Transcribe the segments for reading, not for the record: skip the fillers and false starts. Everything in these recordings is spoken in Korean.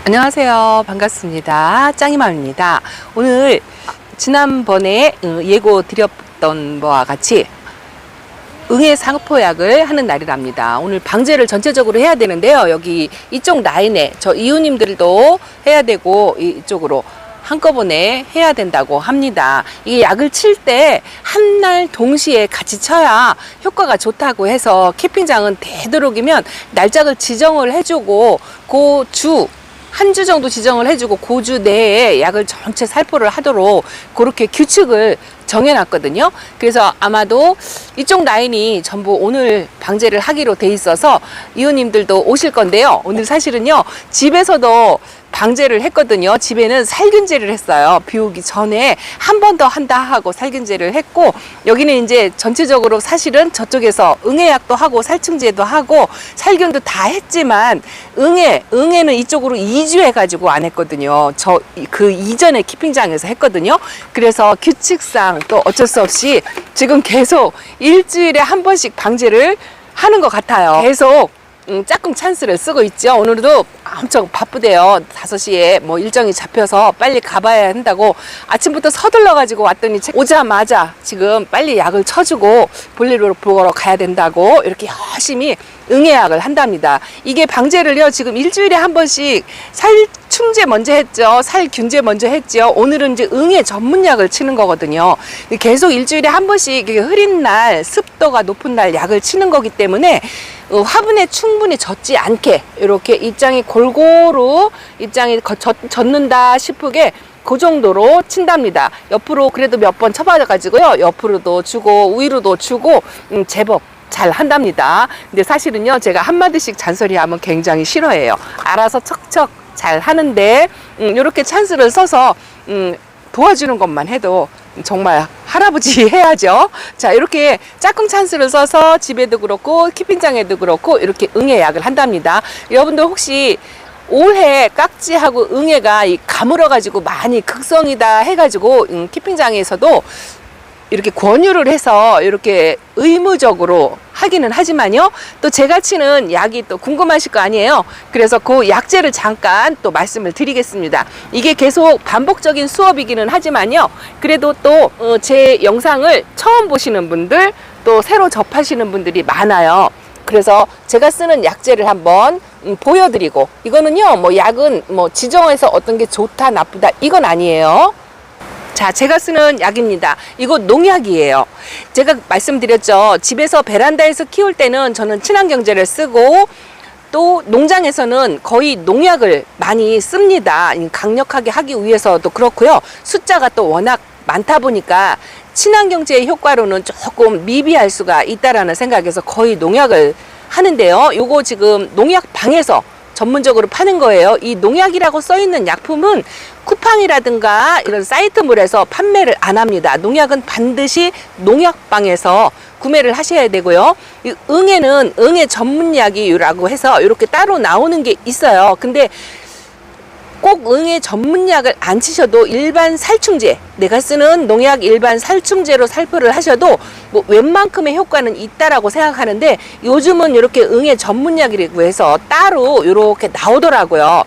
안녕하세요. 반갑습니다. 짱이맘입니다. 오늘 지난번에 예고 드렸던 바와 같이 응애 상포약을 하는 날이랍니다. 오늘 방제를 전체적으로 해야 되는데요. 여기 이쪽 라인에 저 이웃님들도 해야 되고 이쪽으로 한꺼번에 해야 된다고 합니다. 이게 약을 칠 때 한날 동시에 같이 쳐야 효과가 좋다고 해서 캠핑장은 되도록이면 날짜를 지정을 해주고 그 주 한 주 정도 지정을 해주고 그 주 내에 약을 전체 살포를 하도록 그렇게 규칙을 정해놨거든요. 그래서 아마도 이쪽 라인이 전부 오늘 방제를 하기로 돼 있어서 이웃님들도 오실 건데요. 오늘 사실은요, 집에서도 방제를 했거든요. 집에는 살균제를 했어요. 비 오기 전에 한 번 더 한다 하고 살균제를 했고, 여기는 이제 전체적으로 사실은 저쪽에서 응애약도 하고 살충제도 하고 살균도 다 했지만 응애는 이쪽으로 이주해가지고 안 했거든요. 저 그 이전에 키핑장에서 했거든요. 그래서 규칙상 또 어쩔 수 없이 지금 계속 일주일에 한 번씩 방제를 하는 것 같아요. 계속 짝꿍 찬스를 쓰고 있죠. 오늘도 엄청 바쁘대요. 5시에 뭐 일정이 잡혀서 빨리 가봐야 한다고 아침부터 서둘러 가지고 왔더니 오자마자 지금 빨리 약을 쳐주고 볼일을 보러 가야 된다고 이렇게 열심히 응애약을 한답니다. 이게 방제를요, 지금 일주일에 한 번씩 살충제 먼저 했죠. 살균제 먼저 했죠. 오늘은 이제 응애 전문약을 치는 거거든요. 계속 일주일에 한 번씩 흐린 날, 습도가 높은 날 약을 치는 거기 때문에 화분에 충분히 젖지 않게 이렇게 입장이 골고루 입장이 젖는다 싶게 그 정도로 친답니다. 옆으로 그래도 몇 번 쳐봐가지고요, 옆으로도 주고 위로도 주고 제법 잘 한답니다. 근데 사실은요, 제가 한마디씩 잔소리하면 굉장히 싫어해요. 알아서 척척 잘 하는데 이렇게 찬스를 써서 도와주는 것만 해도 정말 할아버지 해야죠. 자, 이렇게 짝꿍 찬스를 써서 집에도 그렇고 키핑장에도 그렇고 이렇게 응애약을 한답니다. 여러분들 혹시 올해 깍지하고 응애가 가물어 가지고 많이 극성이다 해가지고 키핑장에서도 이렇게 권유를 해서 이렇게 의무적으로 하기는 하지만요, 또 제가 치는 약이 또 궁금하실 거 아니에요. 그래서 그 약재를 잠깐 또 말씀을 드리겠습니다. 이게 계속 반복적인 수업이기는 하지만요, 그래도 또 제 영상을 처음 보시는 분들, 또 새로 접하시는 분들이 많아요. 그래서 제가 쓰는 약재를 한번 보여드리고, 이거는요, 뭐 약은 뭐 지정해서 어떤 게 좋다 나쁘다 이건 아니에요. 자, 제가 쓰는 약입니다. 이거 농약이에요. 제가 말씀드렸죠. 집에서 베란다에서 키울 때는 저는 친환경제를 쓰고, 또 농장에서는 거의 농약을 많이 씁니다. 강력하게 하기 위해서도 그렇고요. 숫자가 또 워낙 많다 보니까 친환경제의 효과로는 조금 미비할 수가 있다라는 생각에서 거의 농약을 하는데요. 요거 지금 농약방에서 전문적으로 파는 거예요. 이 농약이라고 써 있는 약품은 쿠팡이라든가 이런 사이트물에서 판매를 안 합니다. 농약은 반드시 농약방에서 구매를 하셔야 되고요. 이 응애는 응애 전문약이라고 해서 이렇게 따로 나오는 게 있어요. 근데 꼭 응애 전문약을 안 치셔도 일반 살충제, 내가 쓰는 농약 일반 살충제로 살포를 하셔도 뭐 웬만큼의 효과는 있다라고 생각하는데, 요즘은 이렇게 응애 전문약이라고 해서 따로 이렇게 나오더라고요.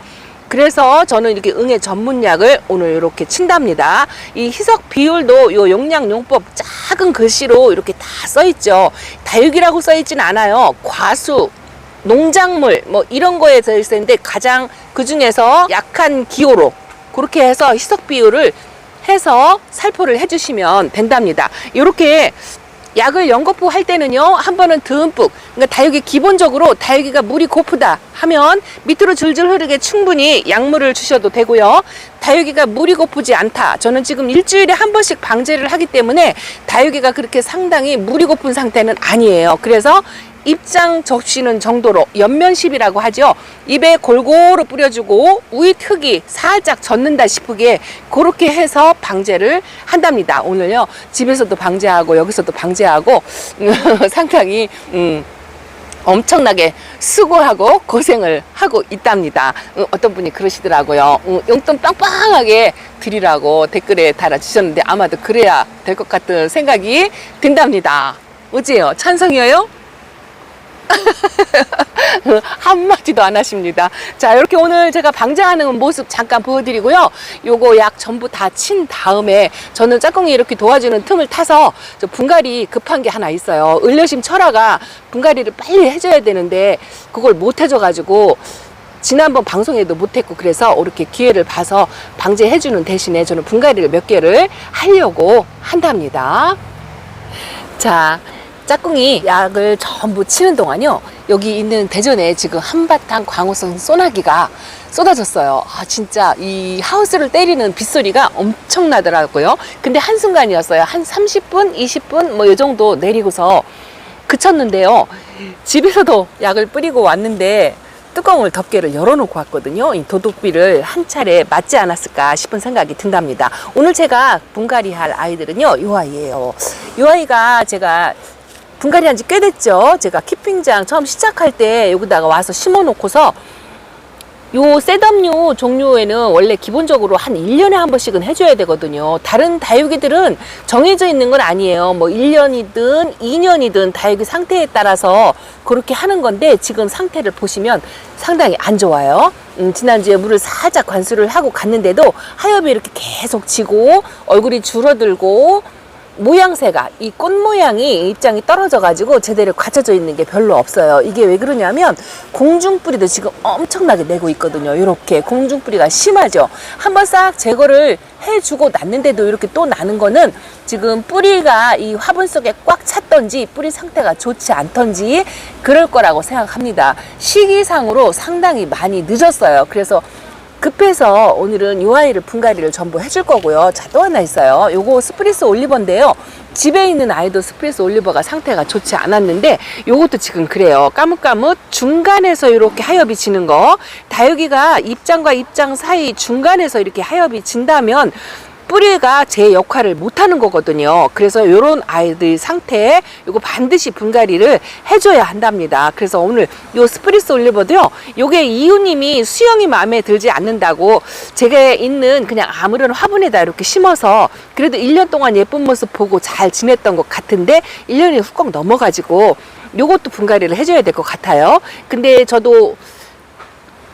그래서 저는 이렇게 응애 전문약을 오늘 이렇게 친답니다. 이 희석 비율도 요 용량용법 작은 글씨로 이렇게 다 써있죠. 다육이라고 써있진 않아요. 과수, 농작물 뭐 이런 거에 들어있는데 가장 그 중에서 약한 기호로 그렇게 해서 희석 비율을 해서 살포를 해주시면 된답니다. 이렇게 약을 연거푸 할 때는요, 한 번은 듬뿍, 그러니까 다육이 기본적으로 다육이가 물이 고프다 하면 밑으로 줄줄 흐르게 충분히 약물을 주셔도 되고요. 다육이가 물이 고프지 않다, 저는 지금 일주일에 한 번씩 방제를 하기 때문에 다육이가 그렇게 상당히 물이 고픈 상태는 아니에요. 그래서 입장 적시는 정도로 옆면십이라고 하죠. 입에 골고루 뿌려주고 우윗 흙이 살짝 젖는다 싶게 그렇게 해서 방제를 한답니다. 오늘요, 집에서도 방제하고 여기서도 방제하고 상당히 엄청나게 수고하고 고생을 하고 있답니다. 어떤 분이 그러시더라고요. 용돈 빵빵하게 드리라고 댓글에 달아주셨는데 아마도 그래야 될 것 같은 생각이 든답니다. 어째요? 찬성이에요? 한마디도 안 하십니다. 자, 이렇게 오늘 제가 방제하는 모습 잠깐 보여드리고요. 요거 약 전부 다 친 다음에 저는 짝꿍이 이렇게 도와주는 틈을 타서 저 분갈이 급한 게 하나 있어요. 을려심 철화가 분갈이를 빨리 해줘야 되는데 그걸 못 해줘가지고 지난번 방송에도 못했고, 그래서 이렇게 기회를 봐서 방제해주는 대신에 저는 분갈이를 몇 개를 하려고 한답니다. 자, 짝꿍이 약을 전부 치는 동안요, 여기 있는 대전에 지금 한바탕 광어선 소나기가 쏟아졌어요. 아, 진짜 이 하우스를 때리는 빗소리가 엄청나더라고요. 근데 한순간이었어요. 한 30분, 20분 뭐 이 정도 내리고서 그쳤는데요. 집에서도 약을 뿌리고 왔는데 뚜껑을 덮개를 열어놓고 왔거든요. 이 도둑비를 한 차례 맞지 않았을까 싶은 생각이 든답니다. 오늘 제가 분갈이 할 아이들은요, 이 아이예요. 이 아이가 제가 분갈이 한 지 꽤 됐죠. 제가 키핑장 처음 시작할 때 여기다가 와서 심어 놓고서 요 셋업류 종류에는 원래 기본적으로 한 1년에 한 번씩은 해줘야 되거든요. 다른 다육이들은 정해져 있는 건 아니에요. 뭐 1년이든 2년이든 다육이 상태에 따라서 그렇게 하는 건데, 지금 상태를 보시면 상당히 안 좋아요. 지난주에 물을 살짝 관수를 하고 갔는데도 하엽이 이렇게 계속 지고 얼굴이 줄어들고 모양새가, 이 꽃 모양이 입장이 떨어져 가지고 제대로 갖춰져 있는 게 별로 없어요. 이게 왜 그러냐면 공중뿌리도 지금 엄청나게 내고 있거든요. 이렇게 공중뿌리가 심하죠. 한번 싹 제거를 해주고 났는데도 이렇게 또 나는 거는 지금 뿌리가 이 화분 속에 꽉 찼던지 뿌리 상태가 좋지 않던지 그럴 거라고 생각합니다. 시기상으로 상당히 많이 늦었어요. 그래서 급해서 오늘은 이 아이를 분갈이를 전부 해줄 거고요. 자, 또 하나 있어요. 요거 스프리스 올리버인데요. 집에 있는 아이도 스프리스 올리버가 상태가 좋지 않았는데 요것도 지금 그래요. 까뭇까뭇 중간에서 이렇게 하엽이 지는 거, 다육이가 입장과 입장 사이 중간에서 이렇게 하엽이 진다면 뿌리가 제 역할을 못하는 거거든요. 그래서 이런 아이들 상태에 이거 반드시 분갈이를 해줘야 한답니다. 그래서 오늘 요 스프리스 올리버도요, 요게 이웃님이 수영이 마음에 들지 않는다고 제가 있는 그냥 아무런 화분에다 이렇게 심어서 그래도 1년 동안 예쁜 모습 보고 잘 지냈던 것 같은데 1년이 훅 넘어가지고 요것도 분갈이를 해줘야 될 것 같아요. 근데 저도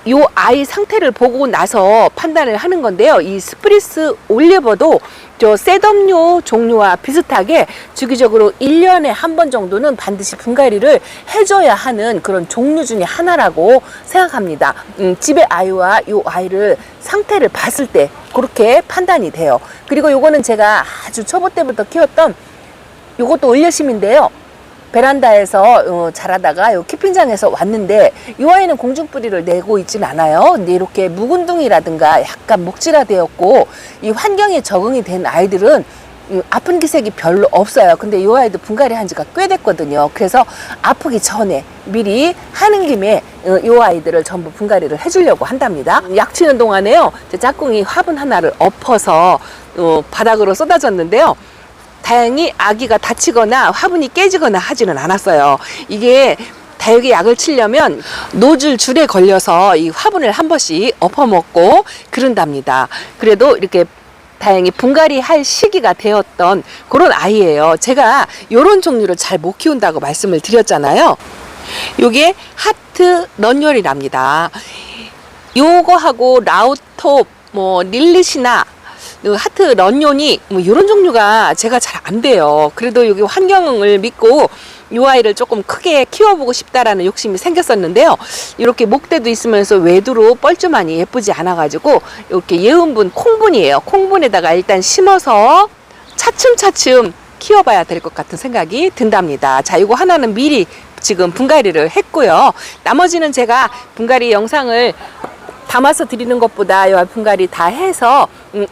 요 아이 상태를 보고 나서 판단을 하는 건데요. 이 스프리스 올리버도 저 셋업류 종류와 비슷하게 주기적으로 1년에 한 번 정도는 반드시 분갈이를 해줘야 하는 그런 종류 중에 하나라고 생각합니다. 집의 아이와 요 아이를 상태를 봤을 때 그렇게 판단이 돼요. 그리고 요거는 제가 아주 초보 때부터 키웠던 요것도 올려심인데요. 베란다에서 자라다가 요 키핑장에서 왔는데 이 아이는 공중뿌리를 내고 있진 않아요. 근데 이렇게 묵은둥이라든가 약간 목질화되었고 이 환경에 적응이 된 아이들은 아픈 기색이 별로 없어요. 근데 이 아이도 분갈이 한 지가 꽤 됐거든요. 그래서 아프기 전에 미리 하는 김에 이 아이들을 전부 분갈이를 해주려고 한답니다. 약 치는 동안에요, 제 짝꿍이 화분 하나를 엎어서 바닥으로 쏟아졌는데요. 다행히 아기가 다치거나 화분이 깨지거나 하지는 않았어요. 이게 다육이 약을 치려면 노즐 줄에 걸려서 이 화분을 한 번씩 엎어먹고 그런답니다. 그래도 이렇게 다행히 분갈이 할 시기가 되었던 그런 아이예요. 제가 이런 종류를 잘 못 키운다고 말씀을 드렸잖아요. 요게 하트 런열이랍니다. 요거하고 라우톱, 뭐 릴리시나 하트 런요니 뭐 이런 종류가 제가 잘 안 돼요. 그래도 여기 환경을 믿고 이 아이를 조금 크게 키워보고 싶다라는 욕심이 생겼었는데요. 이렇게 목대도 있으면서 외두로 뻘쭘하니 예쁘지 않아가지고 이렇게 예은분 콩분이에요. 콩분에다가 일단 심어서 차츰차츰 키워봐야 될 것 같은 생각이 든답니다. 자, 이거 하나는 미리 지금 분갈이를 했고요. 나머지는 제가 분갈이 영상을 담아서 드리는 것보다 이 분갈이 다 해서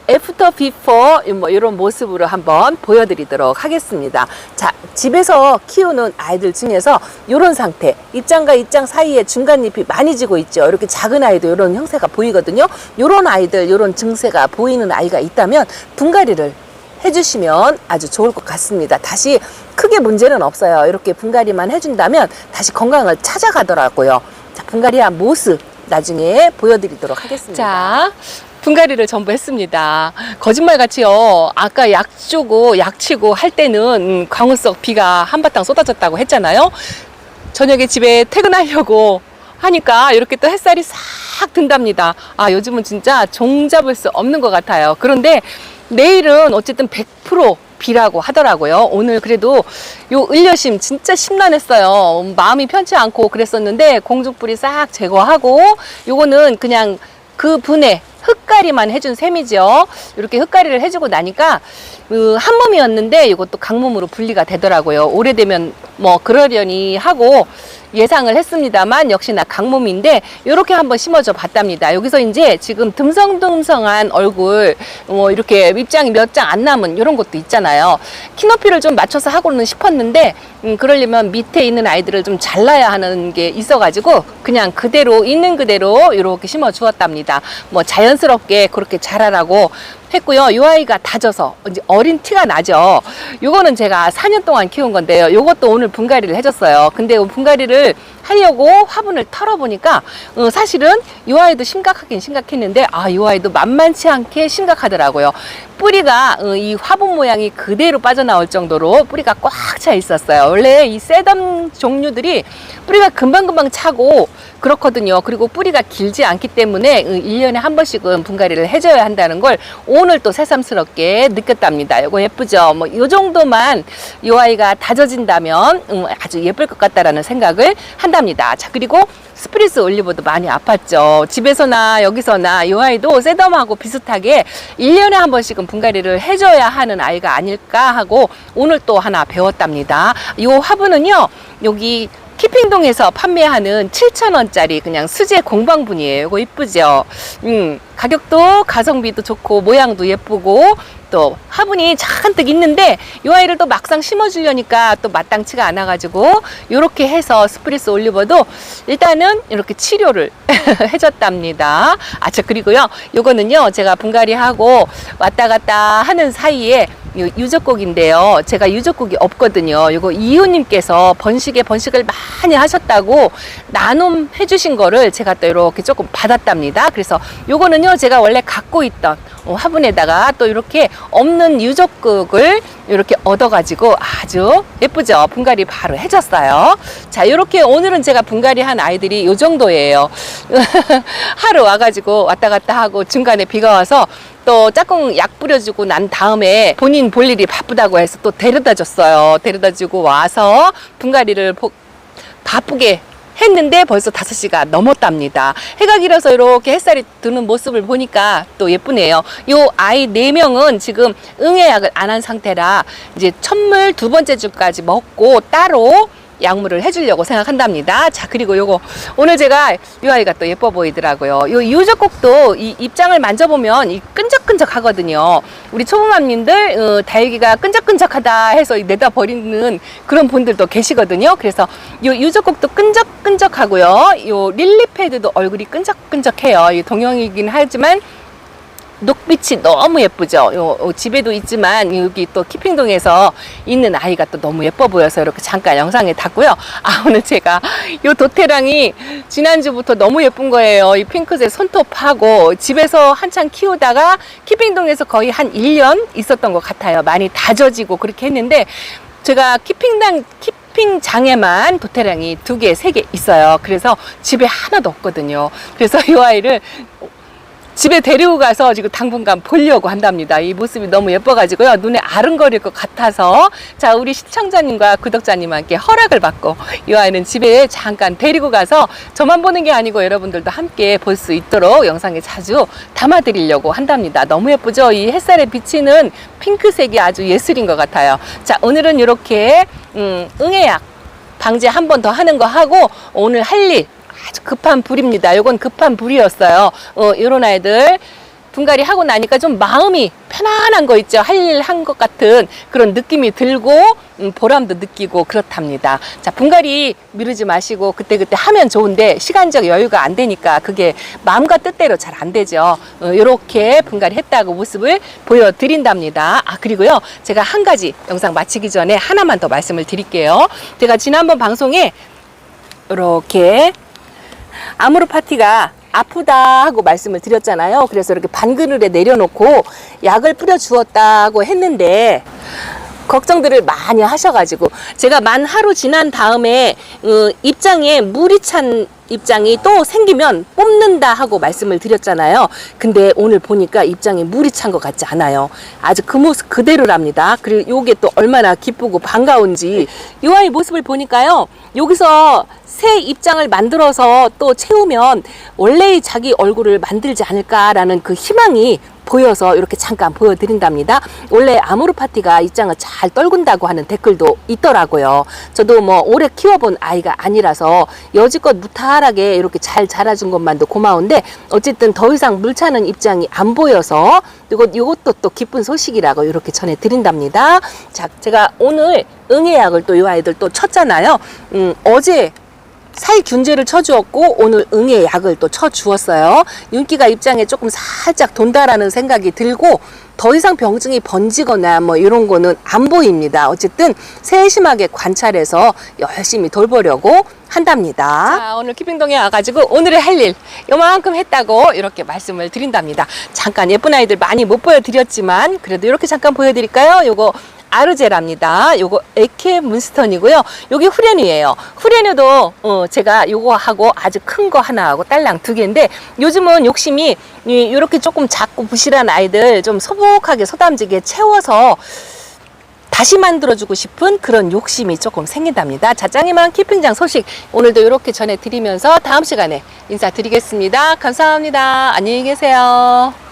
애프터 비포 뭐 이런 모습으로 한번 보여드리도록 하겠습니다. 자, 집에서 키우는 아이들 중에서 이런 상태, 입장과 입장 사이에 중간잎이 많이 지고 있죠. 이렇게 작은 아이도 이런 형태가 보이거든요. 이런 아이들, 이런 증세가 보이는 아이가 있다면 분갈이를 해주시면 아주 좋을 것 같습니다. 다시 크게 문제는 없어요. 이렇게 분갈이만 해준다면 다시 건강을 찾아가더라고요. 자, 분갈이한 모습 나중에 보여드리도록 하겠습니다. 자, 분갈이를 전부 했습니다. 거짓말같이요, 아까 약 주고 약 치고 할 때는 광어석 비가 한바탕 쏟아졌다고 했잖아요. 저녁에 집에 퇴근하려고 하니까 이렇게 또 햇살이 싹 든답니다. 아, 요즘은 진짜 종잡을 수 없는 것 같아요. 그런데 내일은 어쨌든 100% 비라고 하더라고요. 오늘 그래도 요 을려심 진짜 심란했어요. 마음이 편치 않고 그랬었는데 공중불이 싹 제거하고 요거는 그냥 그 분해 흙가리만 해준 셈이죠. 이렇게 흙가리를 해주고 나니까 한 몸이었는데 이것도 강몸으로 분리가 되더라고요. 오래되면 뭐 그러려니 하고 예상을 했습니다만 역시나 강몸인데 이렇게 한번 심어줘 봤답니다. 여기서 이제 지금 듬성듬성한 얼굴 뭐 이렇게 윗장이 몇 장 안 남은 이런 것도 있잖아요. 키높이를 좀 맞춰서 하고는 싶었는데 그러려면 밑에 있는 아이들을 좀 잘라야 하는 게 있어가지고 그냥 그대로 있는 그대로 이렇게 심어 주었답니다. 뭐 자연스럽게 그렇게 자라라고 했고요. 이 아이가 다져서 이제 어린 티가 나죠. 요거는 제가 4년 동안 키운 건데요. 요것도 오늘 분갈이를 해줬어요. 근데 분갈이를 하려고 화분을 털어보니까 사실은 이 아이도 심각하긴 심각했는데 이 아이도 만만치 않게 심각하더라고요. 뿌리가 이 화분 모양이 그대로 빠져나올 정도로 뿌리가 꽉 차 있었어요. 원래 이 세덤 종류들이 뿌리가 금방금방 차고 그렇거든요. 그리고 뿌리가 길지 않기 때문에 1년에 한 번씩은 분갈이를 해줘야 한다는 걸 오늘 또 새삼스럽게 느꼈답니다. 이거 예쁘죠? 뭐 이 정도만 이 아이가 다져진다면 아주 예쁠 것 같다라는 생각을 한답니다. 자, 그리고 스프리스 올리브도 많이 아팠죠. 집에서나 여기서나 이 아이도 세덤하고 비슷하게 1년에 한 번씩은 분갈이를 해줘야 하는 아이가 아닐까 하고 오늘 또 하나 배웠답니다. 이 화분은요, 여기 키핑동에서 판매하는 7,000원짜리 그냥 수제 공방분이에요. 이거 이쁘죠? 가격도 가성비도 좋고 모양도 예쁘고 또 화분이 잔뜩 있는데 이 아이를 또 막상 심어주려니까 또 마땅치가 않아가지고 이렇게 해서 스프리스 올리버도 일단은 이렇게 치료를 해줬답니다. 자, 그리고요, 요거는요 제가 분갈이하고 왔다 갔다 하는 사이에 유적곡인데요. 제가 유적곡이 없거든요. 이거 이웃님께서 번식을 많이 하셨다고 나눔해 주신 거를 제가 또 이렇게 조금 받았답니다. 그래서 요거는요 제가 원래 갖고 있던 화분에다가 또 이렇게 없는 유적극을 이렇게 얻어가지고 아주 예쁘죠? 분갈이 바로 해줬어요. 자, 이렇게 오늘은 제가 분갈이 한 아이들이 요 정도예요. 하루 와가지고 왔다 갔다 하고 중간에 비가 와서 또 짝꿍 약 뿌려주고 난 다음에 본인 볼 일이 바쁘다고 해서 또 데려다 줬어요. 데려다 주고 와서 분갈이를 바쁘게 했는데 벌써 5시가 넘었답니다. 해가 길어서 이렇게 햇살이 드는 모습을 보니까 또 예쁘네요. 요 아이 4명은 지금 응애약을 안 한 상태라 이제 첫물 2번째 주까지 먹고 따로 약물을 해주려고 생각한답니다. 자, 그리고 요거 오늘 제가 이 아이가 또 예뻐 보이더라고요. 요 유적곡도 이 입장을 만져보면 이 끈적끈적 하거든요. 우리 초보맘님들 다육이가 끈적끈적하다 해서 내다 버리는 그런 분들도 계시거든요. 그래서 요 유적곡도 끈적끈적하고요. 요 릴리패드도 얼굴이 끈적끈적해요. 이 동형이긴 하지만 녹빛이 너무 예쁘죠. 요 집에도 있지만 여기 또 키핑동에서 있는 아이가 또 너무 예뻐 보여서 이렇게 잠깐 영상에 탔고요. 오늘 제가 요 도테랑이 지난주부터 너무 예쁜 거예요. 이 핑크색 손톱하고 집에서 한창 키우다가 키핑동에서 거의 한 1년 있었던 것 같아요. 많이 다져지고 그렇게 했는데 제가 키핑장에만 도테랑이 2개, 3개 있어요. 그래서 집에 하나도 없거든요. 그래서 이 아이를 집에 데리고 가서 지금 당분간 보려고 한답니다. 이 모습이 너무 예뻐가지고요. 눈에 아른거릴 것 같아서 자, 우리 시청자님과 구독자님한테 허락을 받고 이 아이는 집에 잠깐 데리고 가서 저만 보는 게 아니고 여러분들도 함께 볼 수 있도록 영상에 자주 담아드리려고 한답니다. 너무 예쁘죠? 이 햇살에 비치는 핑크색이 아주 예술인 것 같아요. 자, 오늘은 이렇게 응애약 방제 한 번 더 하는 거 하고 오늘 할 일 아주 급한 불입니다. 요건 급한 불이었어요. 요런 아이들 분갈이 하고 나니까 좀 마음이 편안한 거 있죠. 할 일 한 것 같은 그런 느낌이 들고 보람도 느끼고 그렇답니다. 자, 분갈이 미루지 마시고 그때그때 하면 좋은데 시간적 여유가 안 되니까 그게 마음과 뜻대로 잘 안 되죠. 요렇게 분갈이 했다고 모습을 보여드린답니다. 그리고요, 제가 한 가지 영상 마치기 전에 하나만 더 말씀을 드릴게요. 제가 지난번 방송에 이렇게 아모르 파티가 아프다 하고 말씀을 드렸잖아요. 그래서 이렇게 반그늘에 내려놓고 약을 뿌려 주었다고 했는데 걱정들을 많이 하셔가지고 제가 만 하루 지난 다음에 입장에 물이 찬 입장이 또 생기면 뽑는다 하고 말씀을 드렸잖아요. 근데 오늘 보니까 입장에 물이 찬 것 같지 않아요. 아주 그 모습 그대로랍니다. 그리고 요게 또 얼마나 기쁘고 반가운지 이 아이 모습을 보니까요. 여기서 새 입장을 만들어서 또 채우면 원래의 자기 얼굴을 만들지 않을까라는 그 희망이 보여서 이렇게 잠깐 보여드린답니다. 원래 아모르파티가 입장을 잘 떨군다고 하는 댓글도 있더라고요. 저도 뭐 오래 키워본 아이가 아니라서 여지껏 무탈하게 이렇게 잘 자라준 것만도 고마운데 어쨌든 더 이상 물 차는 입장이 안 보여서 이것도 또 기쁜 소식이라고 이렇게 전해드린답니다. 자, 제가 오늘 응애약을 또 이 아이들 또 쳤잖아요. 어제 살균제를 쳐주었고 오늘 응애 약을 또 쳐주었어요. 윤기가 입장에 조금 살짝 돈다라는 생각이 들고 더 이상 병증이 번지거나 뭐 이런 거는 안 보입니다. 어쨌든 세심하게 관찰해서 열심히 돌보려고 한답니다. 자, 오늘 키핑동에 와가지고 오늘의 할 일 요만큼 했다고 이렇게 말씀을 드린답니다. 잠깐 예쁜 아이들 많이 못 보여드렸지만 그래도 이렇게 잠깐 보여드릴까요? 요거 아르제랍니다. 요거 에케 문스턴이고요. 여기 후레뉴예요. 후레뉴도 제가 요거 하고 아주 큰 거 하나 하고 딸랑 2개인데 요즘은 욕심이 이렇게 조금 작고 부실한 아이들 좀 소복하게 소담지게 채워서 다시 만들어주고 싶은 그런 욕심이 조금 생긴답니다. 자, 짱이만 키핑장 소식 오늘도 이렇게 전해드리면서 다음 시간에 인사드리겠습니다. 감사합니다. 안녕히 계세요.